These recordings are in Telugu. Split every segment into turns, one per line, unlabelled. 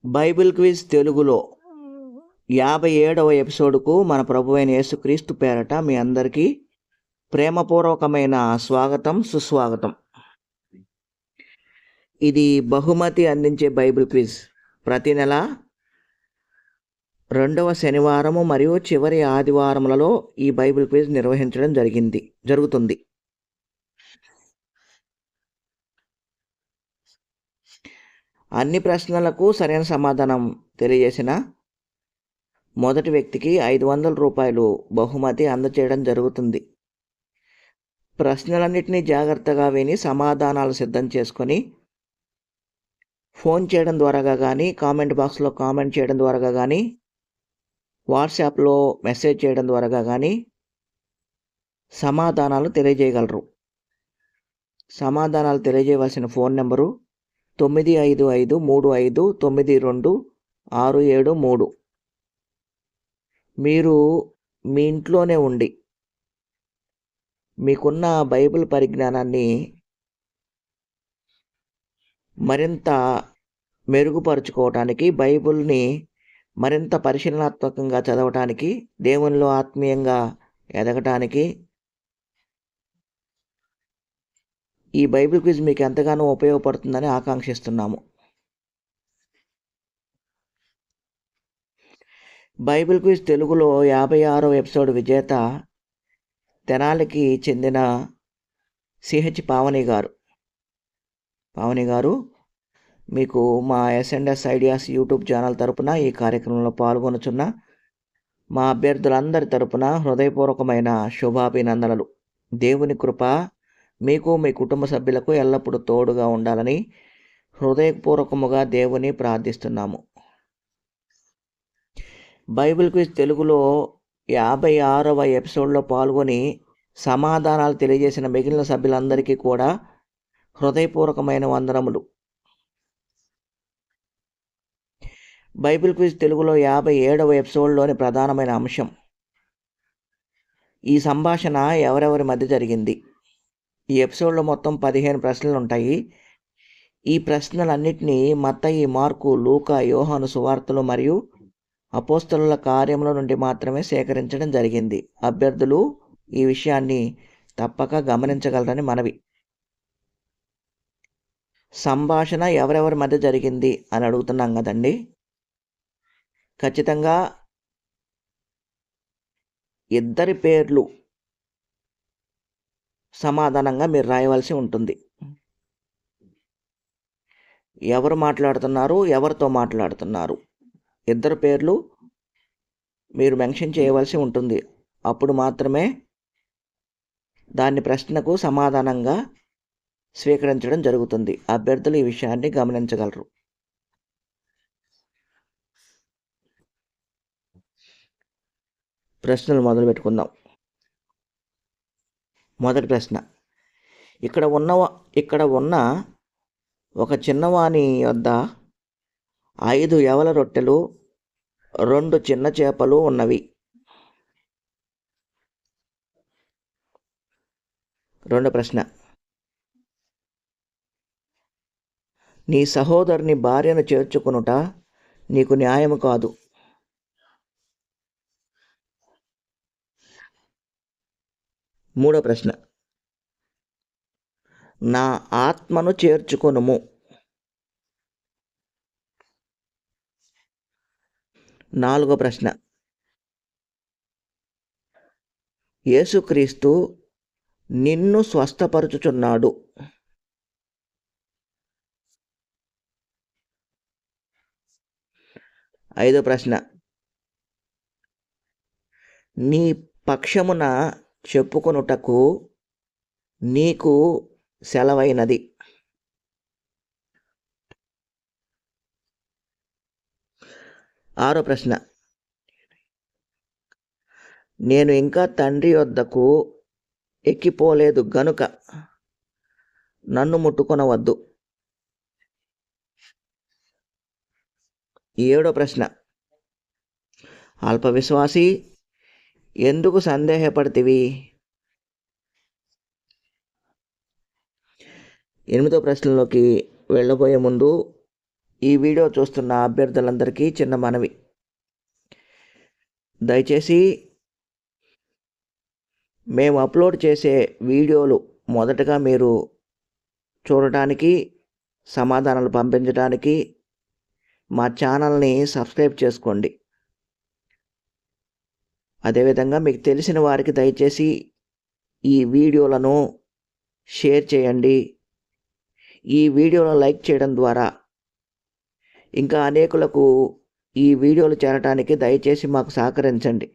బైబిల్ క్విజ్ తెలుగులో 57వ ఎపిసోడ్కు మన ప్రభు అయిన యేసుక్రీస్తు పేరట మీ అందరికీ ప్రేమపూర్వకమైన స్వాగతం, సుస్వాగతం. ఇది బహుమతి అందించే బైబిల్ క్విజ్. ప్రతి నెల 2వ శనివారము మరియు చివరి ఆదివారములలో ఈ బైబిల్ క్విజ్ నిర్వహించడం జరుగుతుంది. అన్ని ప్రశ్నలకు సరైన సమాధానం తెలియజేసిన మొదటి వ్యక్తికి 500 రూపాయలు బహుమతి అందచేయడం జరుగుతుంది. ప్రశ్నలన్నింటినీ జాగ్రత్తగా విని సమాధానాలు సిద్ధం చేసుకొని ఫోన్ చేయడం ద్వారా కానీ, కామెంట్ బాక్స్లో కామెంట్ చేయడం ద్వారా కానీ, వాట్సాప్లో మెసేజ్ చేయడం ద్వారా కానీ సమాధానాలు తెలియజేయగలరు. సమాధానాలు తెలియజేయవలసిన ఫోన్ నెంబరు 9553592673. మీరు మీ ఇంట్లోనే ఉండి మీకున్న బైబిల్ పరిజ్ఞానాన్ని మరింత మెరుగుపరుచుకోవటానికి, బైబిల్ని మరింత పరిశీలనాత్మకంగా చదవటానికి, దేవునిలో ఆత్మీయంగా ఎదగటానికి ఈ బైబిల్ క్విజ్ మీకు ఎంతగానో ఉపయోగపడుతుందని ఆకాంక్షిస్తున్నాము. బైబిల్ క్విజ్ తెలుగులో 56వ ఎపిసోడ్ విజేత తెనాలికి చెందిన సిహెచ్ పావని గారు. పావని గారు, మీకు మా ఎస్ఎండ్ఎస్ ఐడియాస్ యూట్యూబ్ ఛానల్ తరపున ఈ కార్యక్రమంలో పాల్గొనుచున్న మా అభ్యర్థులందరి తరపున హృదయపూర్వకమైన శుభాభినందనలు. దేవుని కృప మీకు, మీ కుటుంబ సభ్యులకు ఎల్లప్పుడూ తోడుగా ఉండాలని హృదయపూర్వకముగా దేవుని ప్రార్థిస్తున్నాము. బైబిల్ క్విజ్ తెలుగులో 56వ ఎపిసోడ్లో పాల్గొని సమాధానాలు తెలియజేసిన మిగిలిన సభ్యులందరికీ కూడా హృదయపూర్వకమైన వందనములు. బైబిల్ క్విజ్ తెలుగులో 57వ ఎపిసోడ్లోని ప్రధానమైన అంశం, ఈ సంభాషణ ఎవరెవరి మధ్య జరిగింది. ఈ ఎపిసోడ్లో మొత్తం 15 ప్రశ్నలు ఉంటాయి. ఈ ప్రశ్నలన్నింటినీ మత్తయి, మార్కు, లూకా, యోహాను సువార్తలు మరియు అపోస్తలుల కార్యముల నుండి మాత్రమే సేకరించడం జరిగింది. అభ్యర్థులు ఈ విషయాన్ని తప్పక గమనించగలరని మనవి. సంభాషణ ఎవరెవరి మధ్య జరిగింది అని అడుగుతున్నాం కదండి. ఖచ్చితంగా ఇద్దరి పేర్లు సమాధానంగా మీరు రాయవలసి ఉంటుంది. ఎవరు మాట్లాడుతున్నారు, ఎవరితో మాట్లాడుతున్నారు, ఇద్దరు పేర్లు మీరు మెన్షన్ చేయవలసి ఉంటుంది. అప్పుడు మాత్రమే దాన్ని ప్రశ్నకు సమాధానంగా స్వీకరించడం జరుగుతుంది. అభ్యర్థులు ఈ విషయాన్ని గమనించగలరు. ప్రశ్నలు మొదలు పెట్టుకుందాం. మొదటి ప్రశ్న, ఇక్కడ ఉన్న ఒక చిన్నవాని వద్ద 5 యవల రొట్టెలు, 2 చిన్న చేపలు ఉన్నవి. రెండో ప్రశ్న, నీ సహోదరుని భార్యను చేర్చుకొనుట నీకు న్యాయము కాదు. మూడో ప్రశ్న, నా ఆత్మను చేర్చుకొనుము. నాలుగో ప్రశ్న, యేసుక్రీస్తు నిన్ను స్వస్థపరచుచున్నాడు. ఐదో ప్రశ్న, నీ పక్షమున చెప్పుకొనుటకు నీకు సెలవైనది. ఆరో ప్రశ్న, నేను ఇంకా తండ్రి వద్దకు ఎక్కిపోలేదు గనుక నన్ను ముట్టుకొనవద్దు. ఏడో ప్రశ్న, అల్ప విశ్వాసి, ఎందుకు సందేహపడితివి. 8వ ప్రశ్నలోకి వెళ్ళబోయే ముందు ఈ వీడియో చూస్తున్న అభ్యర్థులందరికీ చిన్న మనవి, దయచేసి మేము అప్లోడ్ చేసే వీడియోలు మొదటగా మీరు చూడటానికి, సమాధానాలు పంపించడానికి మా ఛానల్ని సబ్స్క్రైబ్ చేసుకోండి. అదేవిధంగా మీకు తెలిసిన వారికి దయచేసి ఈ వీడియోలను షేర్ చేయండి. ఈ వీడియోలను లైక్ చేయడం ద్వారా ఇంకా అనేకులకు ఈ వీడియోలు చేరటానికి దయచేసి మాకు సహకరించండి.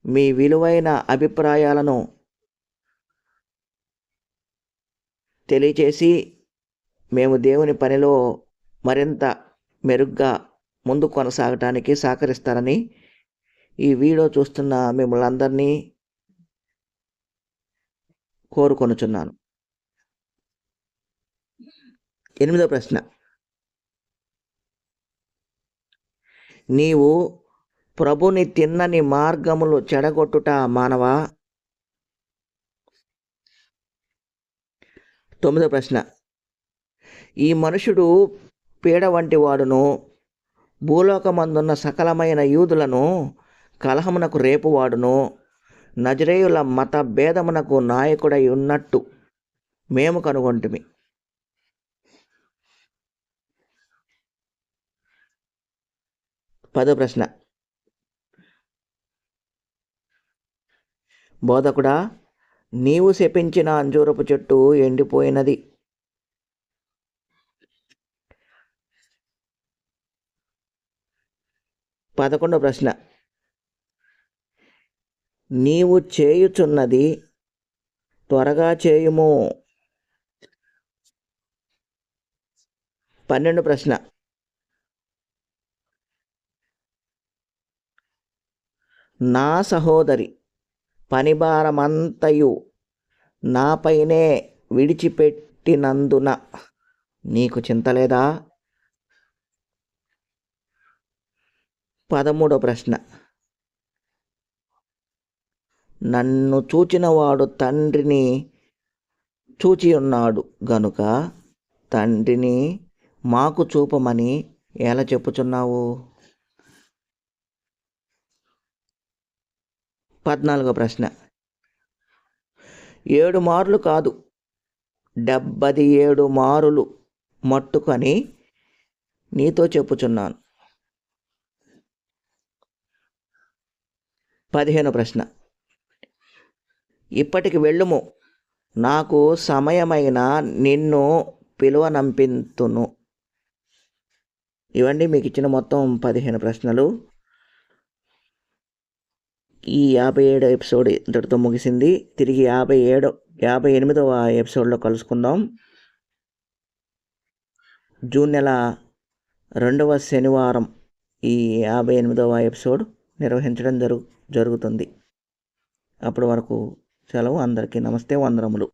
మీ విలువైన అభిప్రాయాలను తెలియచేసి మేము దేవుని పనిలో మరింత మెరుగ్గా ముందు కొనసాగటానికి సహకరిస్తారని ఈ వీడియో చూస్తున్న మిమ్మల్ని అందరినీ కోరుకొనుచున్నాను. 8వ ప్రశ్న, నీవు ప్రభుని తిన్నని మార్గములు చెడగొట్టుట మానవా? 9వ ప్రశ్న, ఈ మనుషుడు పీడ వంటి వాడును, భూలోకమందున్న సకలమైన యూదులను కలహమునకు రేపువాడును, నజరేయుల మత భేదమునకు నాయకుడై ఉన్నట్టు మేము కనుగొంటిమి. 10వ ప్రశ్న, బోధకుడా, నీవు శపించిన అంజూరపు చెట్టు ఎండిపోయినది. 11వ ప్రశ్న, నీవు చేయుచున్నది త్వరగా చేయుము. 12వ ప్రశ్న, నా సహోదరి పనిభారమంతయు నాపైనే విడిచిపెట్టినందున నీకు చింతలేదా? 13వ ప్రశ్న, నన్ను చూచినవాడు తండ్రిని చూచి ఉన్నాడు గనుక తండ్రిని మాకు చూపమని ఎలా చెప్పుచున్నావు? 14వ ప్రశ్న, 7 మార్లు కాదు 77 మారులు మట్టుకని నీతో చెప్పుచున్నాను. 15వ ప్రశ్న, ఇప్పటికి వెళ్ళుము, నాకు సమయమైన నిన్ను పిలువనంపింతును. ఇవండి మీకు ఇచ్చిన మొత్తం 15 ప్రశ్నలు. ఈ 57వ ఎపిసోడ్ ఇంతటితో ముగిసింది. తిరిగి 58వ ఎపిసోడ్లో కలుసుకుందాం. జూన్ నెల 2వ శనివారం ఈ 58వ ఎపిసోడ్ నిర్వహించడం జరుగుతుంది. అప్పటి వరకు సెలవు. అందరికీ నమస్తే, వందనములు.